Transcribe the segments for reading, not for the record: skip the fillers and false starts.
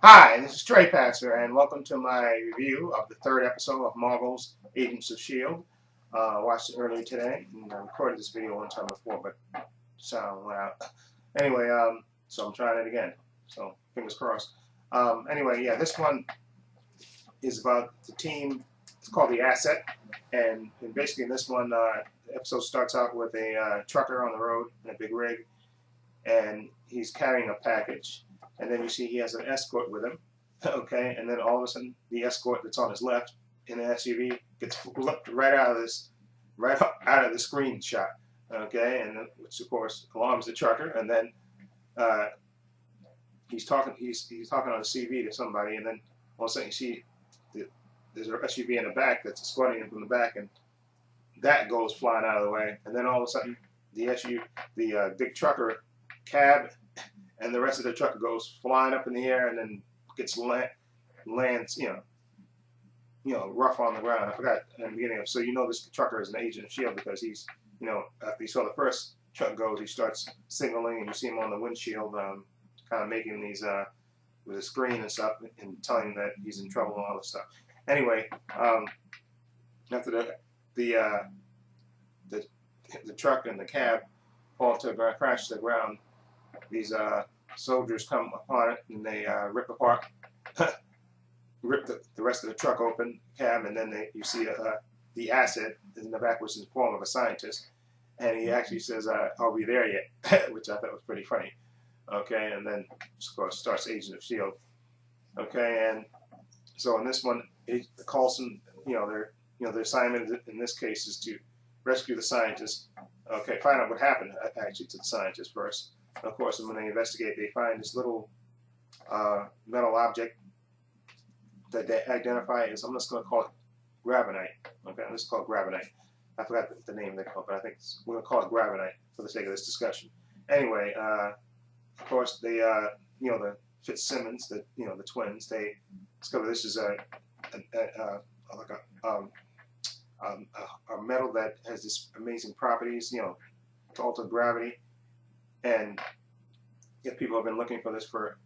Hi, this is Trey Passer, and welcome to my review of the third episode of Marvel's Agents of S.H.I.E.L.D. Watched it earlier today, and I recorded this video one time before, but sound went out. Anyway, so I'm trying it again, so fingers crossed. Anyway, yeah, this one is about the team. It's called the Asset, and basically in this one, the episode starts out with a trucker on the road in a big rig, and he's carrying a package. And then you see he has an escort with him, okay? And then all of a sudden, the escort that's on his left in the SUV gets flipped right out of the screenshot, okay? And then, which of course alarms the trucker. And then uh, he's talking on the CV to somebody, and then all of a sudden you see there's an SUV in the back that's escorting him from the back, and that goes flying out of the way. And then all of a sudden, the big trucker cab and the rest of the truck goes flying up in the air and then gets lands, rough on the ground. I forgot in the beginning of. So you know this trucker is an agent of S.H.I.E.L.D. because he's, after he saw the first truck goes, he starts signaling, and you see him on the windshield, kind of making these with a screen and stuff, and telling him that he's in trouble and all this stuff. Anyway, after the the truck and the cab fall to the ground, crash to the ground, these soldiers come upon it, and they rip apart, rip the rest of the truck open, cab, and then you see the Asset in the back, which is the form of a scientist, and he actually says, "Are we there yet?" which I thought was pretty funny. Okay, and then of course starts Agent of S.H.I.E.L.D. Okay, and so in this one, Coulson, their assignment in this case is to rescue the scientist. Okay, find out what happened actually to the scientist first. Of course, when they investigate, they find this little metal object that they identify as, I'm just going to call it grabenite. Okay, let's call it grabenite. I forgot the name they call it, but I think we're going to call it grabenite for the sake of this discussion. Anyway, of course, the Fitzsimmons, the twins, they discover this is like a metal that has this amazing properties, to alter gravity. And people have been looking for this for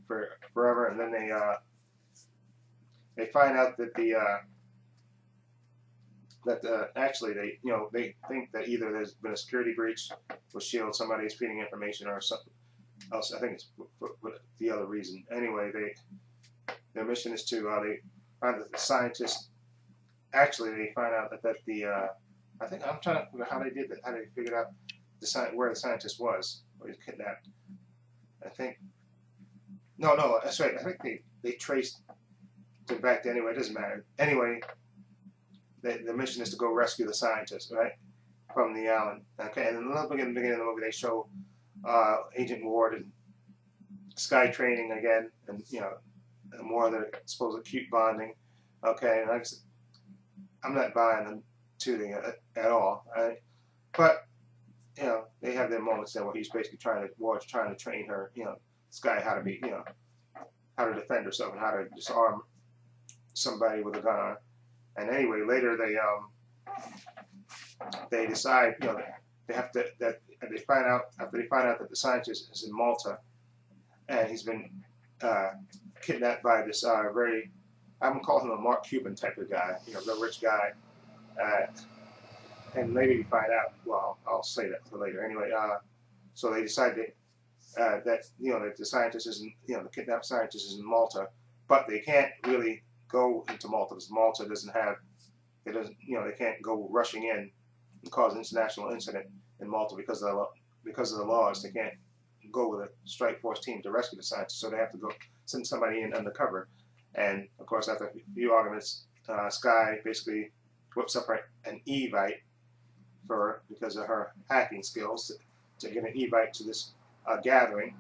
forever, and then they find out that actually they think that either there's been a security breach with S.H.I.E.L.D., somebody is feeding information, or something else. I think it's for the other reason. Anyway, their mission is to they find that the scientists they find out that I think I'm trying to figure out how they did that, how they figured out where the scientist was, where he was kidnapped. I think no, that's right. I think they traced it back to, anyway. It doesn't matter. Anyway, the mission is to go rescue the scientist, right, from the island. Okay, and in the beginning of the movie, they show Agent Ward and Sky training again, and more of the supposed acute bonding. Okay, and I'm not buying them to at all. Right? But they have their moments there where he's basically Ward's trying to train her, Sky, how to be, how to defend herself and how to disarm somebody with a gun on her. And anyway, later they decide, they have to they find out that the scientist is in Malta, and he's been kidnapped by this very, I'm gonna call him a Mark Cuban type of guy, real rich guy. And later you find out, well, I'll say that for later. Anyway, so they decide that that the scientist is the kidnapped scientist is in Malta, but they can't really go into Malta because Malta they can't go rushing in and cause an international incident in Malta because of the laws. They can't go with a strike force team to rescue the scientist, so they have to go send somebody in undercover. And of course, after a few arguments, Sky basically whips up an Evite for her because of her hacking skills to get an Evite to this gathering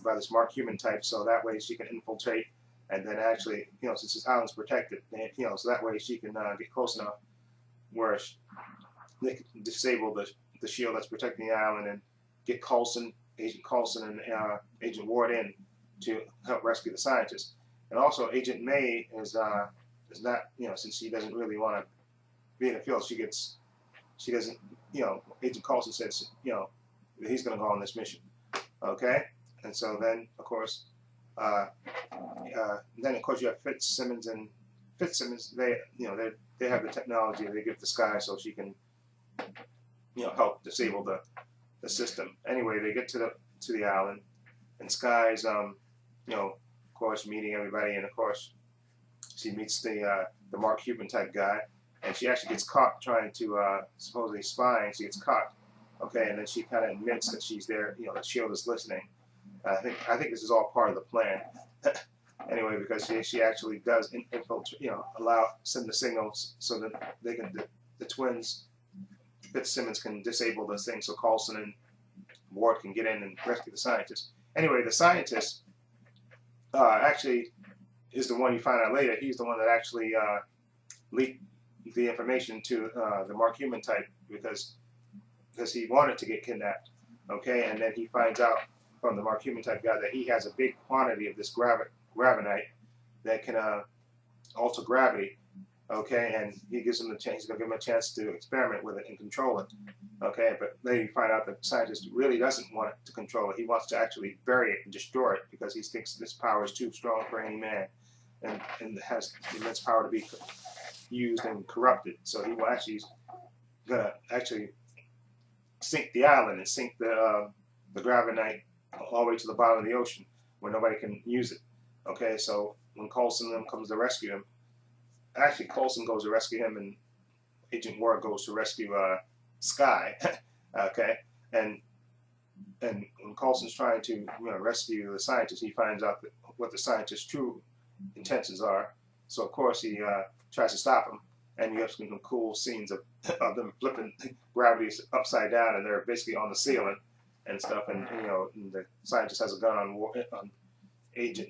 by this Mark Cuban type, so that way she can infiltrate, and then actually, since this island's protected, so that way she can get close enough where they can disable the shield that's protecting the island and get Agent Coulson and Agent Ward in to help rescue the scientist. And also, Agent May is not, since she doesn't really want to be in the field, she doesn't, Agent Coulson says, he's going to go on this mission. Okay? And so then, of course, then of course you have Fitzsimmons and Fitzsimmons. They have the technology they give to Sky so she can help disable the system. Anyway, they get to the island, and Sky's of course meeting everybody, and of course she meets the Mark Cuban type guy, and she actually gets caught trying to supposedly spying. She gets caught, okay, and then she kind of admits that she's there. That S.H.I.E.L.D is listening. I think this is all part of the plan. Anyway, because she actually does infiltrate, send the signals so that they can the twins, Fitzsimmons, can disable this thing so Coulson and Ward can get in and rescue the scientist. Anyway, the scientist actually is the one you find out later. He's the one that actually leaked the information to the Mark Human type because he wanted to get kidnapped. Okay, and then he finds out from the Mark Human type guy that he has a big quantity of this gravinite that can alter gravity. Okay, and he gives him the chance. He's gonna give him a chance to experiment with it and control it. Okay, but later you find out that the scientist really doesn't want it to control it. He wants to actually bury it and destroy it because he thinks this power is too strong for any man, and has immense power to be used and corrupted. So he will gonna sink the island and sink the gravinite all the way to the bottom of the ocean where nobody can use it. Okay, so when Coulson comes to rescue him, actually Coulson goes to rescue him, and Agent Ward goes to rescue Sky. Okay, and when Coulson's trying to rescue the scientist, he finds out what the scientist's true intentions are. So of course he tries to stop him, and you have some cool scenes of them flipping gravity upside down, and they're basically on the ceiling and stuff. And and the scientist has a gun on Agent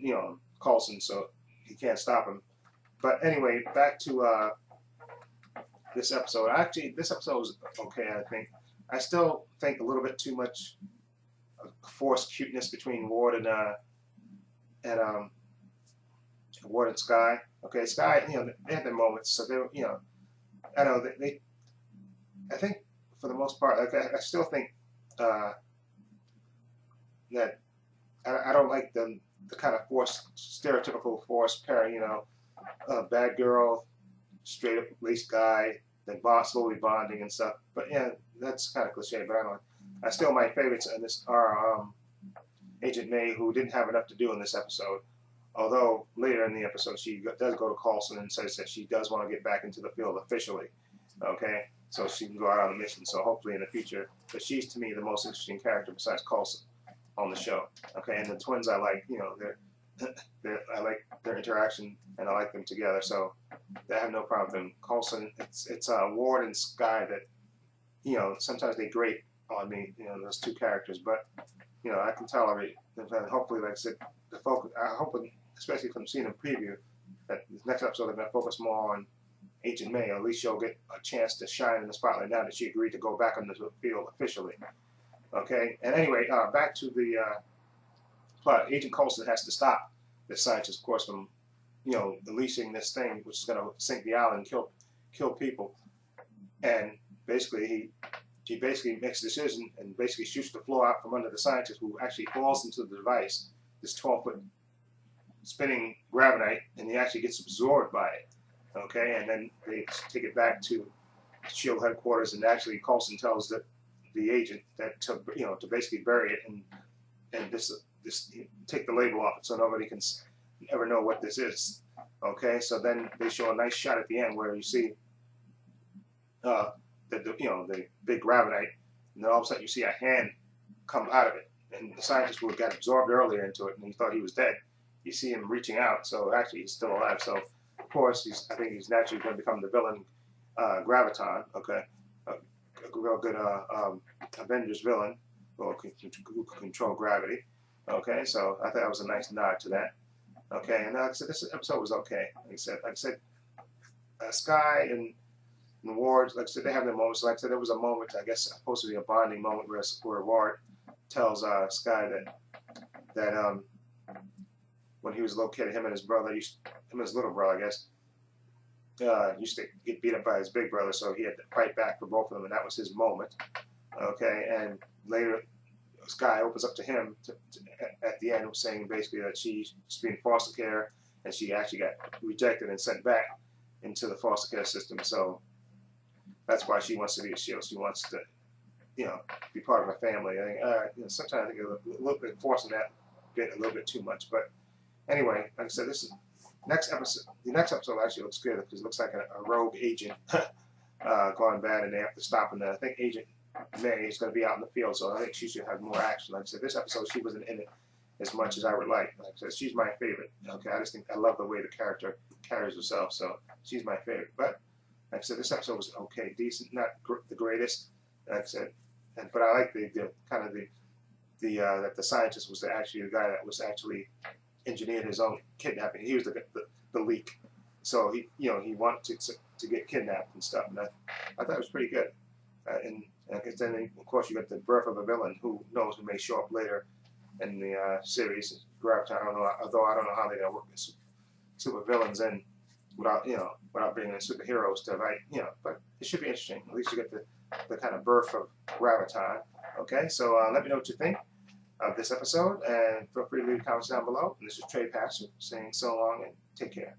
Coulson, so he can't stop him. But anyway, back to this episode. Actually, this episode was okay, I think. I still think a little bit too much forced cuteness between Ward and Ward and Sky. Okay, Sky, they had their moments, so they, I know they. I think for the most part, like I still think that I don't like the kind of stereotypical forced pair, bad girl, straight up police guy, then slowly bonding and stuff. But yeah, that's kind of cliche. But I don't. Still, my favorites in this are Agent May, who didn't have enough to do in this episode. Although later in the episode, she does go to Coulson and says that she does want to get back into the field officially. Okay, so she can go out on a mission. So hopefully in the future, but she's to me the most interesting character besides Coulson on the show. Okay, and the twins I like, I like their interaction and I like them together. So I have no problem with them. Coulson, it's Ward and Sky that sometimes they grate on me, those two characters. But I can tolerate. And hopefully, like I said, the focus. I hope, especially from seeing a preview, that this next episode they're going to focus more on Agent May. Or at least she'll get a chance to shine in the spotlight now that she agreed to go back on the field officially. Okay, and anyway, back to the plot. Agent Coulson has to stop the scientist, of course, from releasing this thing, which is going to sink the island and kill people. And basically, he basically makes a decision and basically shoots the floor out from under the scientist, who actually falls into the device, this 12-foot spinning gravinite, and he actually gets absorbed by it. Okay, and then they take it back to S.H.I.E.L.D headquarters, and actually Coulson tells the agent that to basically bury it and this take the label off it so nobody can ever know what this is. Okay, so then they show a nice shot at the end where you see the big gravinite, and then all of a sudden you see a hand come out of it, and the scientist who got absorbed earlier into it and he thought he was dead, you see him reaching out, so actually he's still alive. So of course I think he's naturally going to become the villain, Graviton. Okay, a real good Avengers villain who can control gravity. Okay, so I thought that was a nice nod to that. Okay, and like I said, this episode was okay. Like I said, Sky and Ward, like I said, they have their moments. Like I said, there was a moment, I guess, supposed to be a bonding moment where Ward tells Sky that when he was a little kid, him and his brother, him and his little brother, I guess, used to get beat up by his big brother, so he had to fight back for both of them, and that was his moment. Okay, and later, this guy opens up to him at the end, saying basically that she's being foster care, and she actually got rejected and sent back into the foster care system. So that's why she wants to be a S.H.I.E.L.D. She wants to, be part of a family. I think, sometimes I think a little bit forcing that bit a little bit too much. But anyway, like I said, this is next episode. The next episode actually looks good because it looks like a rogue agent gone bad, and they have to stop. And I think Agent May is going to be out in the field, so I think she should have more action. Like I said, this episode she wasn't in it as much as I would like. Like I said, she's my favorite. Okay, I just think I love the way the character carries herself, so she's my favorite. But like I said, this episode was okay, decent, not the greatest. Like I said, but I like the kind of that the scientist was actually the guy that was actually engineered his own kidnapping. He was the leak, so he wanted to get kidnapped and stuff. And I thought it was pretty good. And then of course you got the birth of a villain. Who knows? Who may show up later in the series. Graviton. I don't know. Although I don't know how they're gonna work the super villains in without bringing in superheroes to right. But it should be interesting. At least you get the kind of birth of Graviton. Okay, so let me know what you think of this episode, and feel free to leave comments down below. And this is Trey Pastor saying so long and take care.